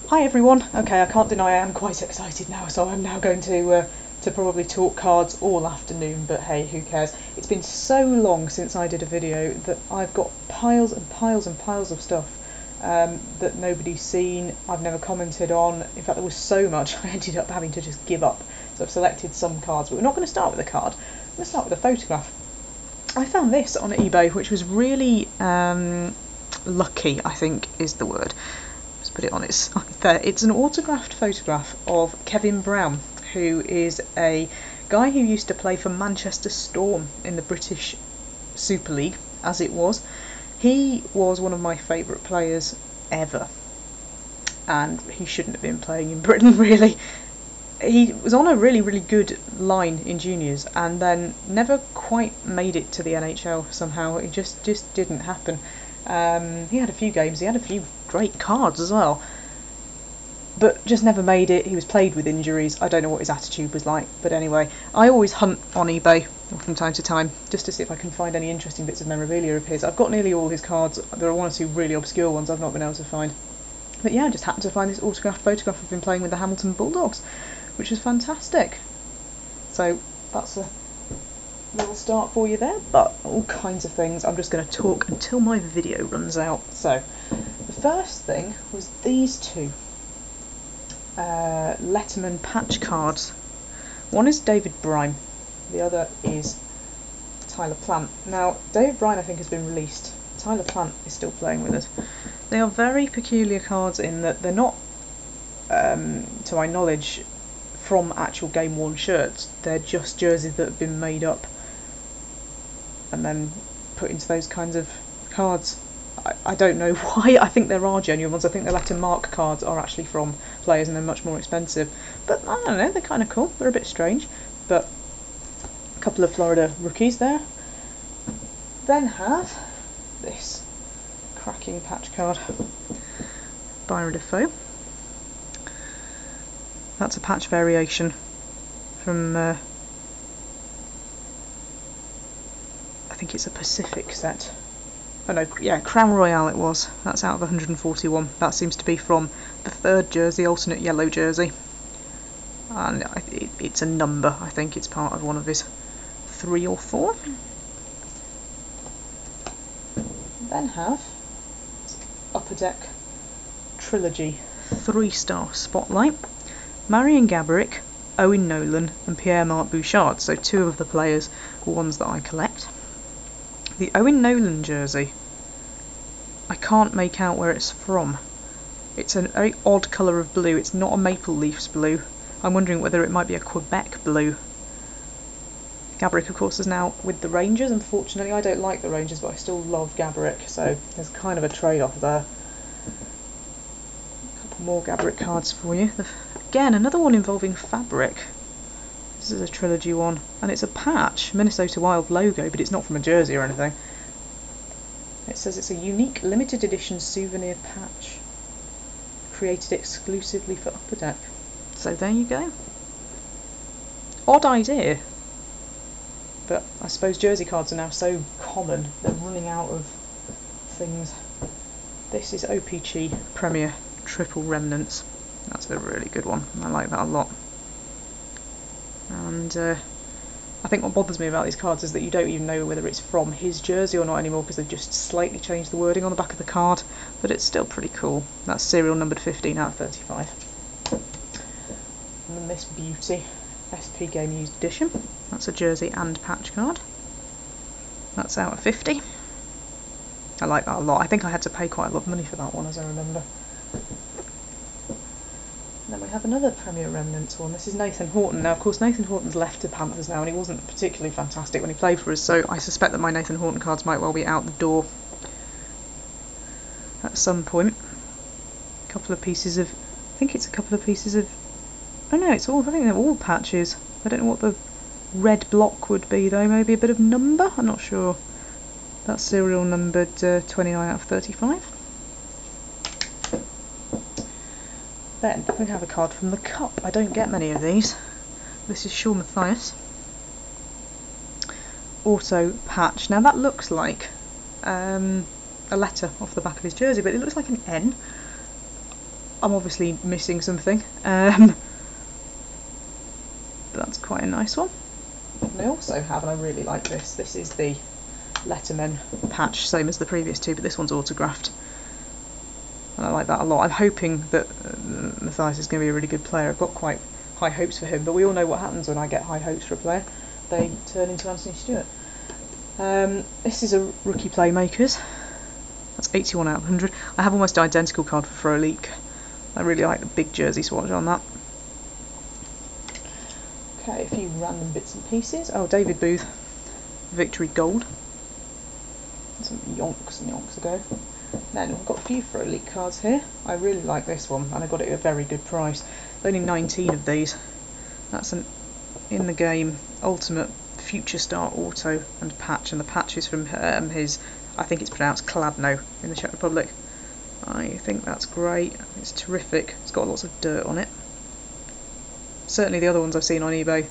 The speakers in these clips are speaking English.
Hi everyone. Okay, I can't deny I am quite excited now, so I'm now going to probably talk cards all afternoon, but hey, who cares? It's been so long since I did a video that I've got piles and piles and piles of stuff that nobody's seen, I've never commented on. In fact, there was so much I ended up having to just give up. So I've selected some cards, but we're not going to start with a card. We're going to start with a photograph. I found this on eBay, which was really lucky, I think is the word. Just put it on its side there. It's an autographed photograph of Kevin Brown, who is a guy who used to play for Manchester Storm in the British Super League, as it was. He was one of my favourite players ever, and he shouldn't have been playing in Britain, really. He was on a really, really good line in juniors and then never quite made it to the NHL somehow. It just didn't happen. He had a few games, he had a few great cards as well, but just never made it. He was plagued with injuries. I don't know what his attitude was like, but anyway, I always hunt on eBay from time to time just to see if I can find any interesting bits of memorabilia of his. I've got nearly all his cards. There are one or two really obscure ones I've not been able to find. But yeah, I just happened to find this autographed photograph of him playing with the Hamilton Bulldogs, which is fantastic. So that's a little start for you there, but all kinds of things. I'm just going to talk until my video runs out. So the first thing was these two Letterman patch cards. One is David Brine, the other is Tyler Plant. Now David Brine I think has been released. Tyler Plant is still playing with us. They are very peculiar cards in that they're not, to my knowledge, from actual game worn shirts. They're just jerseys that have been made up and then put into those kinds of cards. I don't know why. I think there are genuine ones. I think the letter mark cards are actually from players and they're much more expensive. But I don't know, they're kind of cool. They're a bit strange. But a couple of Florida rookies there. Then have this cracking patch card. Byron Defoe. That's a patch variation from I think it's a Pacific set. Oh no, yeah, Crown Royale it was. That's out of 141. That seems to be from the third jersey, alternate yellow jersey. And it's a number, I think it's part of one of his 3 or 4. Then have Upper Deck Trilogy 3-star Spotlight. Marion Gaborik, Owen Nolan and Pierre-Marc Bouchard, so 2 of the players were ones that I collect. The Owen Nolan jersey, I can't make out where it's from. It's a very odd colour of blue. It's not a Maple Leafs blue. I'm wondering whether it might be a Quebec blue. Gaborik, of course, is now with the Rangers. Unfortunately, I don't like the Rangers, but I still love Gaborik, so there's kind of a trade-off there. A couple more Gaborik cards for you. Again, another one involving fabric. This is a trilogy one, and it's a patch, Minnesota Wild logo, but it's not from a jersey or anything. It says it's a unique limited edition souvenir patch, created exclusively for Upper Deck. So there you go. Odd idea, but I suppose jersey cards are now so common, they're running out of things. This is OPG Premier Triple Remnants. That's a really good one. I like that a lot. And I think what bothers me about these cards is that you don't even know whether it's from his jersey or not anymore, because they've just slightly changed the wording on the back of the card, but it's still pretty cool. That's serial numbered 15 out of 35. And then this beauty, SP Game Used Edition. That's a jersey and patch card. That's out of 50. I like that a lot. I think I had to pay quite a lot of money for that one, as I remember. Then we have another Premier Remnants one. This is Nathan Horton. Now, of course, Nathan Horton's left the Panthers now, and he wasn't particularly fantastic when he played for us, so I suspect that my Nathan Horton cards might well be out the door at some point. A couple of pieces of... I think it's a couple of pieces of... Oh no, it's all... I think they're all patches. I don't know what the red block would be, though. Maybe a bit of number? I'm not sure. That's serial numbered 29 out of 35. Then we have a card from the Cup. I don't get many of these. This is Shaw Matthias. Auto patch. Now that looks like a letter off the back of his jersey, but it looks like an N. I'm obviously missing something. But that's quite a nice one. And I also have, and I really like this, this is the Letterman patch, same as the previous two, but this one's autographed. And I like that a lot. I'm hoping that Matthias is going to be a really good player. I've got quite high hopes for him, but we all know what happens when I get high hopes for a player. They turn into Anthony Stewart. This is a rookie playmakers. That's 81 out of 100. I have almost identical card for Frolik. I really like the big jersey swatch on that. Okay, a few random bits and pieces. Oh, David Booth, Victory Gold. Some yonks and yonks ago. Then we've got a few Frolik cards here. I really like this one, and I got it at a very good price. Only 19 of these. That's an in the game Ultimate Future Star Auto and patch, and the patch is from his, I think it's pronounced Kladno in the Czech Republic. I think that's great. It's terrific. It's got lots of dirt on it. Certainly the other ones I've seen on eBay,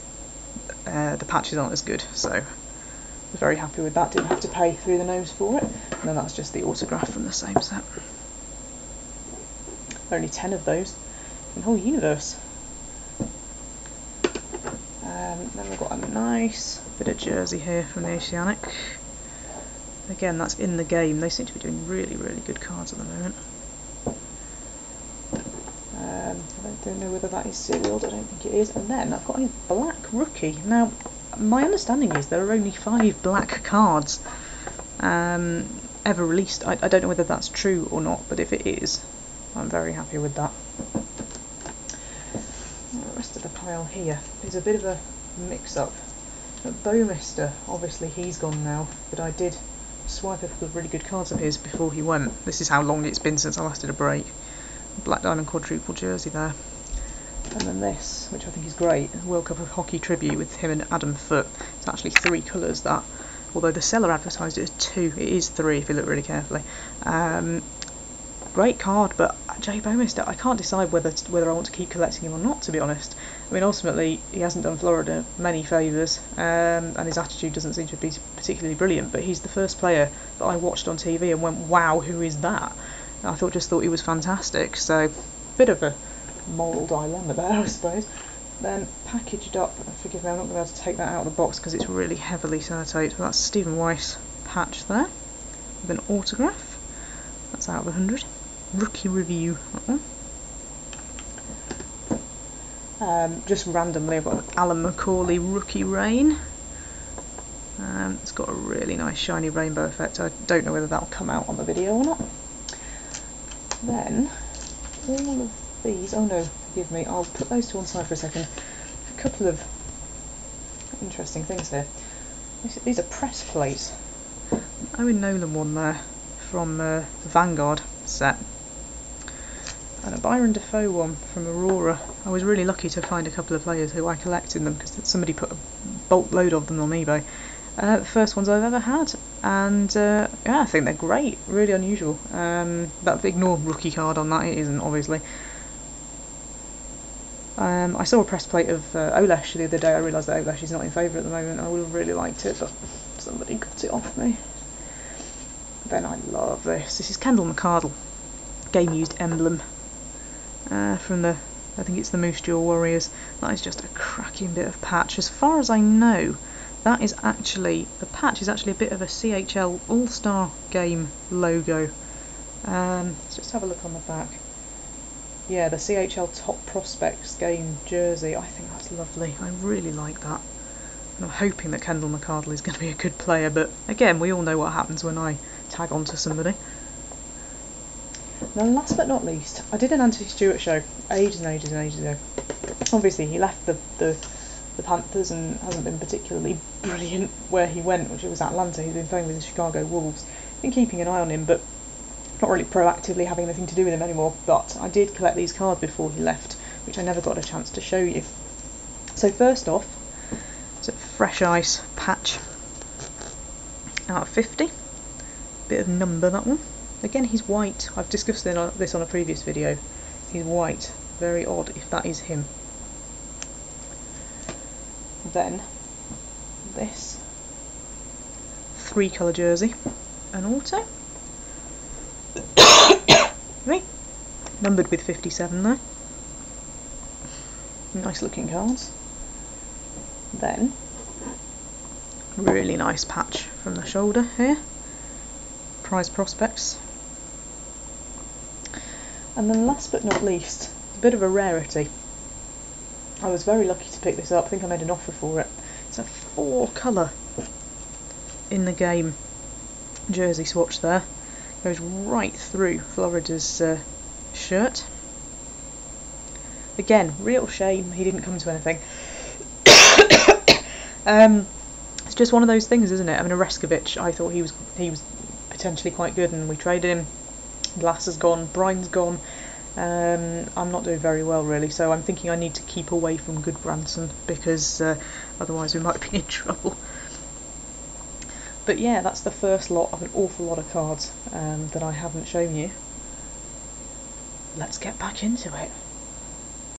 the patches aren't as good, so I was very happy with that. Didn't have to pay through the nose for it. And then that's just the autograph from the same set. Only 10 of those in the whole universe. Then we've got a nice bit of jersey here from the Oceanic. Again, that's in the game. They seem to be doing really, really good cards at the moment. I don't know whether that is serialed, I don't think it is. And then I've got a black rookie. Now, my understanding is there are only 5 black cards ever released. I don't know whether that's true or not, but if it is, I'm very happy with that. The rest of the pile here is a bit of a mix-up. Bowmister, obviously he's gone now, but I did swipe a couple of really good cards of his before he went. This is how long it's been since I last did a break. Black Diamond quadruple jersey there. And then this, which I think is great, World Cup of Hockey tribute with him and Adam Foote. It's actually 3 colours, that. Although the seller advertised it as 2, it is 3 if you look really carefully. Great card, but Jay Bowmister, I can't decide whether I want to keep collecting him or not, to be honest. I mean, ultimately, he hasn't done Florida many favours, and his attitude doesn't seem to be particularly brilliant, but he's the first player that I watched on TV and went, wow, who is that? And I just thought he was fantastic, so bit of a moral dilemma there, I suppose. Then packaged up, forgive me, I'm not going to be able to take that out of the box because it's really heavily sellotaped, but that's Stephen Weiss patch there, with an autograph. That's out of 100. Rookie review, that one. Just randomly, I've got an Alan Macaulay rookie rain. It's got a really nice shiny rainbow effect. I don't know whether that'll come out on the video or not. Then, all of these, oh no, forgive me, I'll put those to one side for a second. A couple of interesting things here. These are press plates. Owen Nolan one there from the Vanguard set. And a Byron Defoe one from Aurora. I was really lucky to find a couple of players who I collected them because somebody put a bulk load of them on eBay. The first ones I've ever had, and yeah, I think they're great, really unusual. Ignore rookie card on that, it isn't obviously. I saw a press plate of Olesh the other day. I realised that Olesh is not in favour at the moment. I would have really liked it, but somebody got it off me. Then I love this. This is Kendall McCardle, game used emblem. From the, I think it's the Moose Jaw Warriors. That is just a cracking bit of patch. As far as I know, that is actually, the patch is actually a bit of a CHL All-Star Game logo. Let's just have a look on the back. Yeah, the CHL Top Prospects Game jersey. I think that's lovely. I really like that. And I'm hoping that Kendall McCardle is going to be a good player, but again, we all know what happens when I tag onto somebody. Now, last but not least, I did an Anthony Stewart show ages and ages and ages ago. Obviously, he left the Panthers and hasn't been particularly brilliant where he went, which was Atlanta. He's been playing with the Chicago Wolves. Been keeping an eye on him, but not really proactively having anything to do with him anymore. But I did collect these cards before he left, which I never got a chance to show you. So first off, it's a Fresh Ice patch out of 50. Bit of number, that one. Again, he's white. I've discussed this on a previous video. He's white. Very odd if that is him. Then, this 3-colour jersey, an auto. Me. numbered with 57 there. Nice looking cards. Then, really nice patch from the shoulder here. Prize prospects. And then last but not least, a bit of a rarity. I was very lucky to pick this up. I think I made an offer for it. It's a 4-colour in the game jersey swatch there. Goes right through Florida's shirt. Again, real shame he didn't come to anything. It's just one of those things, isn't it? I mean, Oreskovic, I thought he was potentially quite good, and we traded him. Glass has gone, Brine's gone. I'm not doing very well really, so I'm thinking I need to keep away from good Branson, because otherwise we might be in trouble. But yeah, that's the first lot of an awful lot of cards that I haven't shown you. Let's get back into it.